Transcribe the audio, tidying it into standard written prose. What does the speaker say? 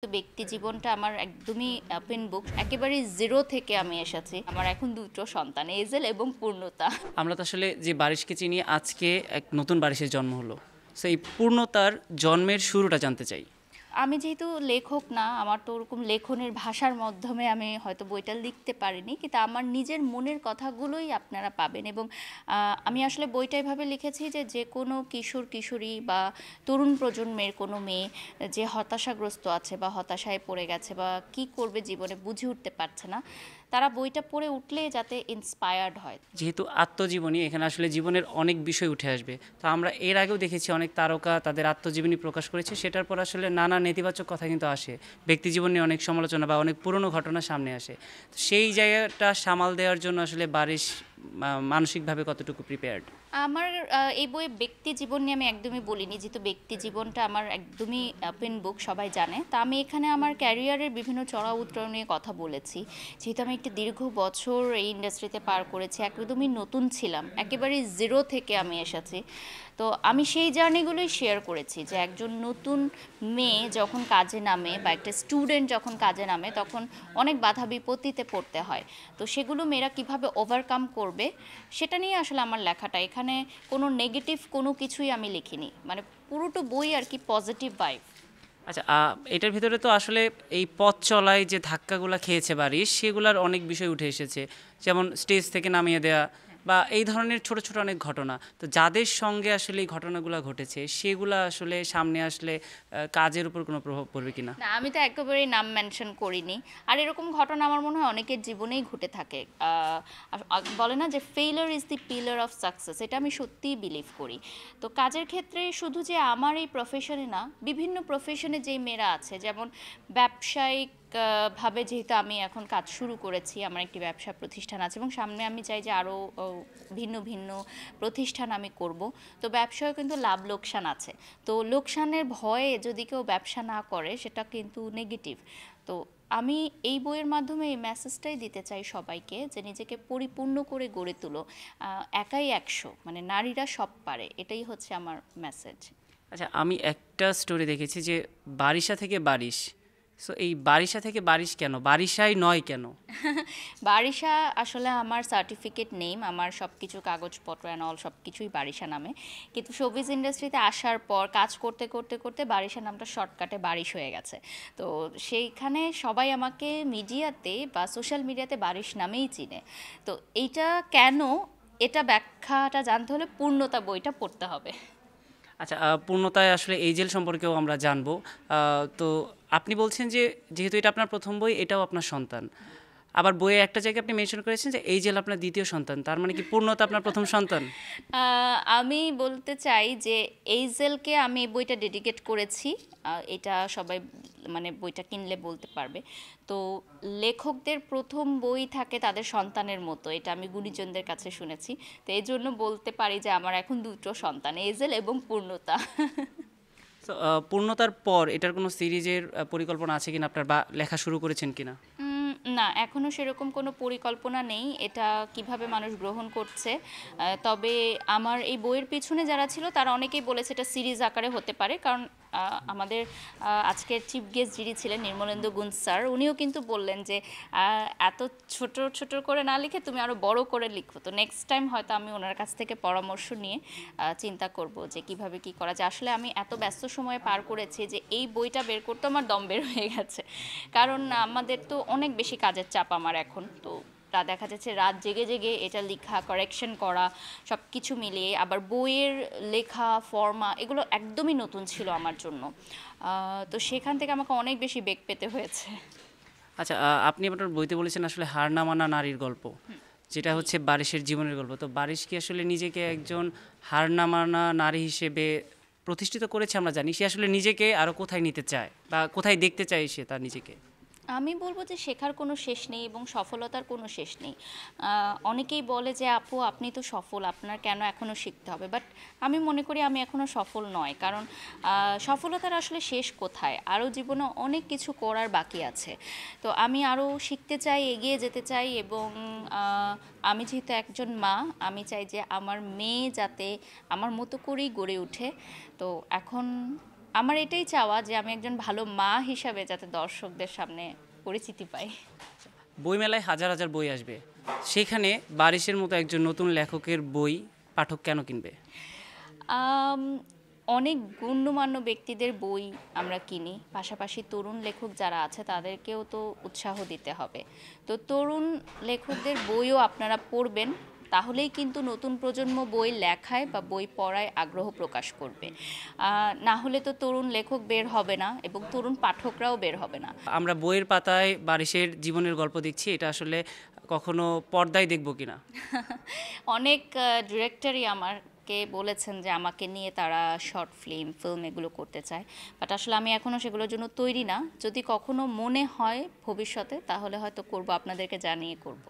তো ব্যক্তি জীবনটা আমার একদমই ওপেন বুক। একেবারে জিরো থেকে আমি এসেছি। আমার এখন দুটো সন্তান, এজেল এবং পূর্ণতা। আমরা তো আসলে যে বারিশকে চিনি আজকে এক নতুন বারিশের জন্ম হলো। সো এই পূর্ণতার জন্মের শুরুটা জানতে চাই। আমি যেহেতু লেখক না, আমার তো ওরকম লেখনের ভাষার মাধ্যমে আমি হয়তো বইটা লিখতে পারিনি, কিন্তু আমার নিজের মনের কথাগুলোই আপনারা পাবেন। এবং আমি আসলে বইটা এভাবে লিখেছি যে যে কোনো কিশোর কিশোরী বা তরুণ প্রজন্মের কোনো মেয়ে যে হতাশাগ্রস্ত আছে বা হতাশায় পড়ে গেছে বা কি করবে জীবনে বুঝে উঠতে পারছে না, তারা বইটা পড়ে উঠলে যাতে ইন্সপায়ার্ড হয়। যেহেতু আত্মজীবনী, এখানে আসলে জীবনের অনেক বিষয় উঠে আসবে। তো আমরা এর আগেও দেখেছি অনেক তারকা তাদের আত্মজীবনী প্রকাশ করেছে, সেটার পর আসলে নানা নেতিবাচক কথা কিন্তু আসে। ব্যক্তিজীবন নিয়ে অনেক সমালোচনা বা অনেক পুরনো ঘটনা সামনে আসে। তো সেই জায়গাটা সামাল দেওয়ার জন্য আসলে বারিশ মানসিকভাবে কতটুকু প্রিপেয়ার্ড? আমার এই বইয়ে ব্যক্তি জীবন নিয়ে আমি একদমই বলিনি, যেহেতু ব্যক্তি জীবনটা আমার একদমই ওপেন বুক, সবাই জানে। তা আমি এখানে আমার ক্যারিয়ারের বিভিন্ন চড়া উতরাই নিয়ে কথা বলেছি। যেহেতু আমি একটা দীর্ঘ বছর এই ইন্ডাস্ট্রিতে পার করেছি, একদমই নতুন ছিলাম, একেবারে জিরো থেকে আমি এসেছি। তো আমি সেই জার্নিগুলোই শেয়ার করেছি যে একজন নতুন মেয়ে যখন কাজে নামে বা একটা স্টুডেন্ট যখন কাজে নামে তখন অনেক বাধা বিপত্তিতে পড়তে হয়। তো সেগুলো মেয়েরা কিভাবে ওভারকাম করবে সেটা নিয়ে আসলে আমার লেখাটা। এখানে কোনো নেগেটিভ কোনো কিছুই আমি লিখিনি, মানে পুরোটা বই আর কি পজিটিভ ভাইব। আচ্ছা, এটার ভিতরে তো আসলে এই পথ চলায় যে ধাক্কাগুলো খেয়েছে বারিশ, সেগুলোর অনেক বিষয় উঠে এসেছে। যেমন স্টেজ থেকে নামিয়ে দেয়া বা এই ধরনের ছোট ছোট অনেক ঘটনা। তো যাদের সঙ্গে আসলে এই ঘটনাগুলো ঘটেছে সেগুলো আসলে সামনে আসলে কাজের উপর কোনো প্রভাব পড়বে কিনা? না, আমি তো একেবারেই নাম মেনশন করিনি। আর এরকম ঘটনা আমার মনে হয় অনেকের জীবনেই ঘটে থাকে। বলে না যে failure is the pillar of success, এটা আমি সত্যিই বিলিভ করি। তো কাজের ক্ষেত্রে শুধু যে আমার এই প্রফেশনে না, বিভিন্ন প্রফেশনে যেই মেয়েরা আছে, যেমন ব্যবসায়িক ভাবে যেহেতু আমি এখন কাজ শুরু করেছি, আমার একটি ব্যবসা প্রতিষ্ঠান আছে এবং সামনে আমি চাই যে আরও ভিন্ন ভিন্ন প্রতিষ্ঠান আমি করব। তো ব্যবসায় কিন্তু লাভ লোকসান আছে। তো লোকসানের ভয়ে যদি কেউ ব্যবসা না করে সেটা কিন্তু নেগেটিভ। তো আমি এই বইয়ের মাধ্যমে এই মেসেজটাই দিতে চাই সবাইকে যে নিজেকে পরিপূর্ণ করে গড়ে তুলো। একাই একশো, মানে নারীরা সব পারে, এটাই হচ্ছে আমার মেসেজ। আচ্ছা, আমি একটা স্টোরি দেখেছি যে বারিশা থেকে বারিশ। সো এই বারিশা থেকে বারিশ কেন, বারিশাই নয় কেন? বারিশা আসলে আমার সার্টিফিকেট নেম, আমার সব কিছু কাগজপত্র অ্যান্ড অল সব কিছুই বারিশা নামে। কিন্তু শোবিজ ইন্ডাস্ট্রিতে আসার পর কাজ করতে করতে করতে বারিশা নামটা শর্টকাটে বারিশ হয়ে গেছে। তো সেইখানে সবাই আমাকে মিডিয়াতে বা সোশ্যাল মিডিয়াতে বারিশ নামেই চিনে। তো এইটা কেন, এটা ব্যাখ্যাটা জানতে হলে পূর্ণতা বইটা পড়তে হবে। আচ্ছা, পূর্ণতায় আসলে এইজেল সম্পর্কেও আমরা জানবো। তো আপনি বলছেন যে যেহেতু এটা আপনার প্রথম বই, এটাও আপনার সন্তান। আবার বইয়ে একটা জায়গায় আপনি মেনশন করেছেন যে এইজেল আপনার দ্বিতীয় সন্তান, তার মানে কি পূর্ণতা আপনার প্রথম সন্তান? আমি বলতে চাই যে এইজেলকে আমি এই বইটা ডেডিকেট করেছি। এটা সবাই মানে বইটা কিনলে বলতে পারবে। তো লেখকদের প্রথম বই থাকে তাদের সন্তানের মতো, এটা আমি গুণীজনদের কাছে শুনেছি। তো এই জন্য বলতে পারি যে আমার এখন দুটো সন্তান, এইজেল এবং পূর্ণতা। তো পূর্ণতার পর এটার কোনো সিরিজের পরিকল্পনা আছে কিনা আপনার, বা লেখা শুরু করেছেন কিনা? না, এখনও সেরকম কোনো পরিকল্পনা নেই এটা কিভাবে মানুষ গ্রহণ করছে। তবে আমার এই বইয়ের পিছনে যারা ছিল তারা অনেকেই বলেছে এটা সিরিজ আকারে হতে পারে, কারণ আমাদের আজকের চিফ গেস্ট যিনি ছিলেন নির্মলেন্দু গুণ স্যার, উনিও কিন্তু বললেন যে এত ছোট ছোট করে না লিখে তুমি আরও বড় করে লিখো। তো নেক্সট টাইম হয়তো আমি ওনার কাছ থেকে পরামর্শ নিয়ে চিন্তা করব যে কিভাবে কি করা যায়। আসলে আমি এত ব্যস্ত সময় পার করেছি যে এই বইটা বের করতে আমার দম বের হয়ে গেছে, কারণ আমাদের তো অনেক বেশি কাজের চাপ আমার এখন। তো তা দেখা যাচ্ছে রাত জেগে জেগে এটা লেখা, কারেকশন করা, সব কিছু মিলিয়ে আবার বইয়ের লেখা ফর্মা এগুলো একদমই নতুন ছিল আমার জন্য। তো সেখান থেকে আমাকে অনেক বেশি বেগ পেতে হয়েছে। আচ্ছা, আপনি আপনার বইতে বলেছেন আসলে হার না মানা নারীর গল্প, যেটা জি। হচ্ছে বারিশের জীবনের গল্প। তো বারিশ কি আসলে নিজেকে একজন হার না মানা নারী হিসেবে প্রতিষ্ঠিত করেছে? আমরা জানি সে আসলে নিজেকে আরো কোথায় নিতে চায় বা কোথায় দেখতে চায় সে তার নিজেকে? আমি বলবো যে শেখার কোনো শেষ নেই এবং সফলতার কোনো শেষ নেই। অনেকেই বলে যে আপু আপনি তো সফল, আপনার কেন এখনও শিখতে হবে? বাট আমি মনে করি আমি এখনও সফল নয়, কারণ সফলতার আসলে শেষ কোথায়? আরও জীবনে অনেক কিছু করার বাকি আছে। তো আমি আরও শিখতে চাই, এগিয়ে যেতে চাই এবং আমি যেহেতু একজন মা, আমি চাই যে আমার মেয়ে যাতে আমার মতো করেই গড়ে ওঠে। তো এখন আমার এটাই চাওয়া যে আমি একজন ভালো মা হিসাবে যাতে দর্শকদের সামনে পরিচিতি পাই। বইমেলায় হাজার হাজার বই আসবে, সেখানে বারিশের মতো একজন নতুন লেখকের বই পাঠক কেন কিনবে? আম, অনেক গণ্যমান্য ব্যক্তিদের বই আমরা কিনি, পাশাপাশি তরুণ লেখক যারা আছে তাদেরকেও তো উৎসাহ দিতে হবে। তো তরুণ লেখকদের বইও আপনারা পড়বেন, তাহলেই কিন্তু নতুন প্রজন্ম বই লেখায় বা বই পড়ায় আগ্রহ প্রকাশ করবে। না হলে তো তরুণ লেখক বের হবে না এবং তরুণ পাঠকরাও বের হবে না। আমরা বইয়ের পাতায় বারিশের জীবনের গল্প দেখছি, এটা আসলে কখনো পর্দায় দেখব কিনা? অনেক ডিরেক্টরই আমাকে বলেছেন যে আমাকে নিয়ে তারা শর্ট ফিল্ম এগুলো করতে চায়, বাট আসলে আমি এখনও সেগুলোর জন্য তৈরি না। যদি কখনো মনে হয় ভবিষ্যতে, তাহলে হয়তো করব, আপনাদেরকে জানিয়ে করব।